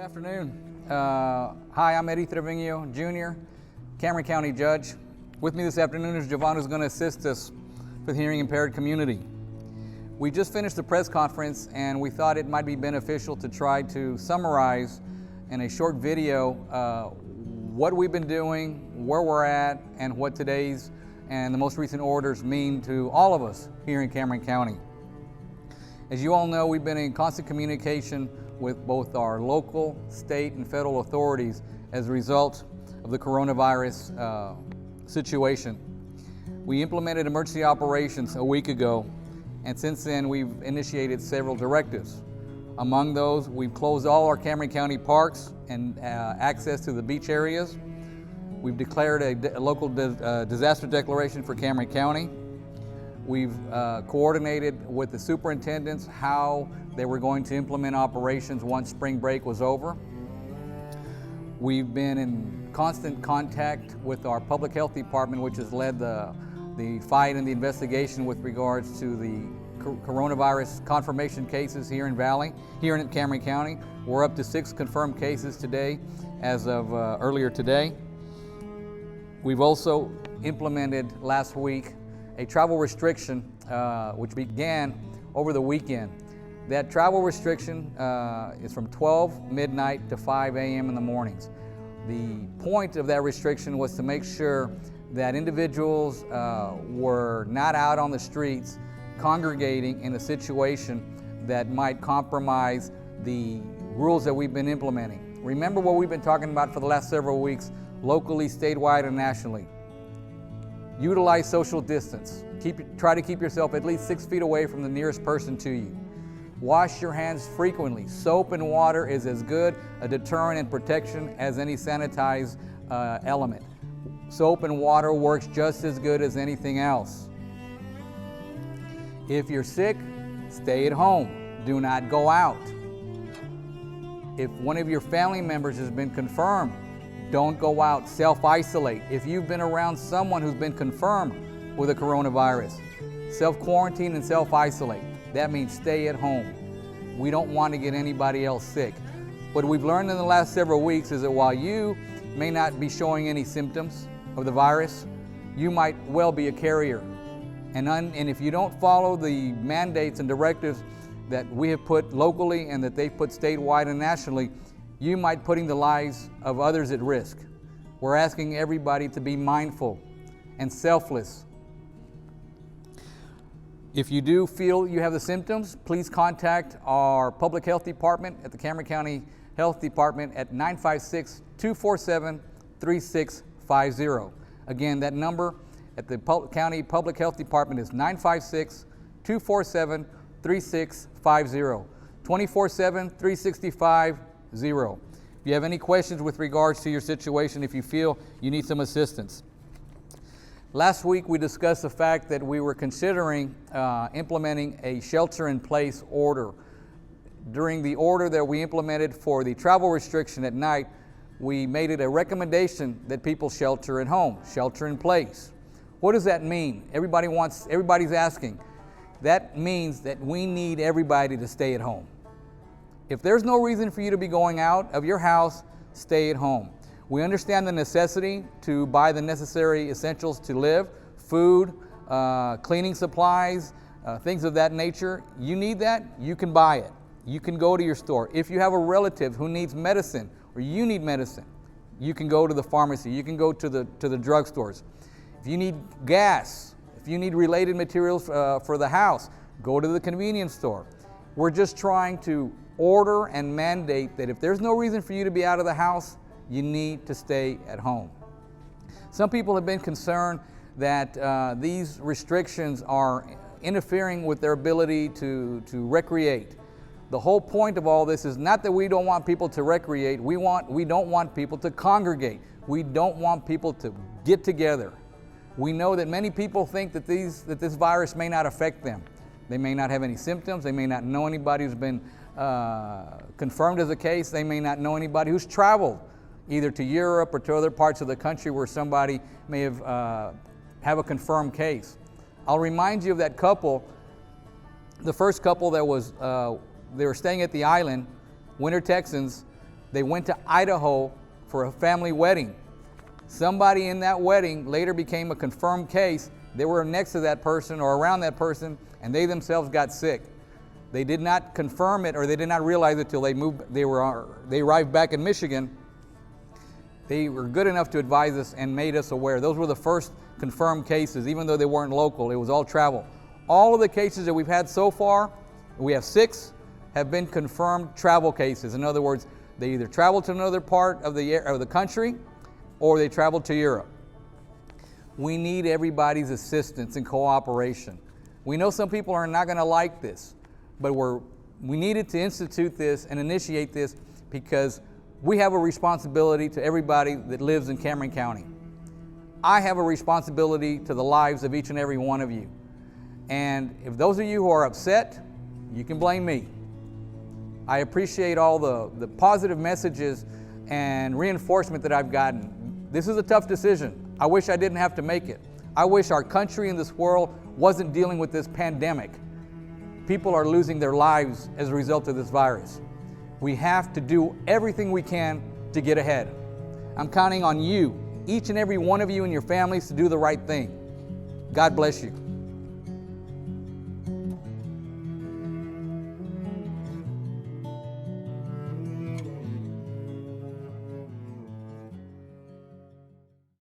afternoon. Hi, I'm Eddie Trevino Jr., Cameron County Judge. With me this afternoon is Jovan, who's going to assist us for the hearing impaired community. We just finished the press conference and we thought it might be beneficial to try to summarize in a short video what we've been doing, where we're at, and what today's and the most recent orders mean to all of us here in Cameron County. As you all know, we've been in constant communication with both our local, state, and federal authorities as a result of the coronavirus situation. We implemented emergency operations a week ago, and since then we've initiated several directives. Among those, we've closed all our Cameron County parks and access to the beach areas. We've declared a local disaster declaration for Cameron County. We've coordinated with the superintendents how they were going to implement operations once spring break was over. We've been in constant contact with our public health department, which has led the fight and the investigation with regards to the coronavirus confirmation cases here in Cameron County. We're up to 6 confirmed cases today as of earlier today. We've also implemented last week a travel restriction which began over the weekend. That travel restriction is from 12 midnight to 5 a.m. in the mornings. The point of that restriction was to make sure that individuals were not out on the streets congregating in a situation that might compromise the rules that we've been implementing. Remember what we've been talking about for the last several weeks, locally, statewide, and nationally. Utilize social distance. Try to keep yourself at least 6 feet away from the nearest person to you. Wash your hands frequently. Soap and water is as good a deterrent and protection as any sanitized element. Soap and water works just as good as anything else. If you're sick, stay at home. Do not go out. If one of your family members has been confirmed, don't go out. Self-isolate. If you've been around someone who's been confirmed with a coronavirus, self-quarantine and self-isolate. That means stay at home. We don't want to get anybody else sick. What we've learned in the last several weeks is that while you may not be showing any symptoms of the virus, you might well be a carrier. And if you don't follow the mandates and directives that we have put locally and that they've put statewide and nationally, you might putting the lives of others at risk. We're asking everybody to be mindful and selfless. If you do feel you have the symptoms, please contact our public health department at the Cameron County Health Department at 956-247-3650. Again, that number at the County Public Health Department is 956-247-3650, 24/7, 365. If you have any questions with regards to your situation, if you feel you need some assistance. Last week we discussed the fact that we were considering implementing a shelter-in-place order. During the order that we implemented for the travel restriction at night, we made it a recommendation that people shelter at home, shelter in place. What does that mean? Everybody's asking. That means that we need everybody to stay at home. If there's no reason for you to be going out of your house, stay at home. We understand the necessity to buy the necessary essentials to live, food, cleaning supplies, things of that nature. You need that, you can buy it. You can go to your store. If you have a relative who needs medicine or you need medicine, you can go to the pharmacy, you can go to the drugstores. If you need gas, if you need related materials for the house, go to the convenience store. We're just trying to order and mandate that if there's no reason for you to be out of the house, you need to stay at home. Some people have been concerned that these restrictions are interfering with their ability to recreate. The whole point of all this is not that we don't want people to recreate, we don't want people to congregate. We don't want people to get together. We know that many people think that this virus may not affect them. They may not have any symptoms, they may not know anybody who's been confirmed as a case, they may not know anybody who's traveled either to Europe or to other parts of the country where somebody may have a confirmed case. I'll remind you of that couple, the first couple that was, they were staying at the island, Winter Texans, They went to Idaho for a family wedding. Somebody in that wedding later became a confirmed case. They were next to that person or around that person, and they themselves got sick. They did not confirm it, or they did not realize it till they arrived back in Michigan. They were good enough to advise us and made us aware. Those were the first confirmed cases, even though they weren't local. It was all travel. All of the cases that we've had so far, we have 6, have been confirmed travel cases. In other words, they either traveled to another part of the country, or they traveled to Europe. We need everybody's assistance and cooperation. We know some people are not going to like this, but we needed to institute this and initiate this because we have a responsibility to everybody that lives in Cameron County. I have a responsibility to the lives of each and every one of you. And if those of you who are upset, you can blame me. I appreciate all the positive messages and reinforcement that I've gotten. This is a tough decision. I wish I didn't have to make it. I wish our country and this world wasn't dealing with this pandemic. People are losing their lives as a result of this virus. We have to do everything we can to get ahead. I'm counting on you, each and every one of you and your families, to do the right thing. God bless you.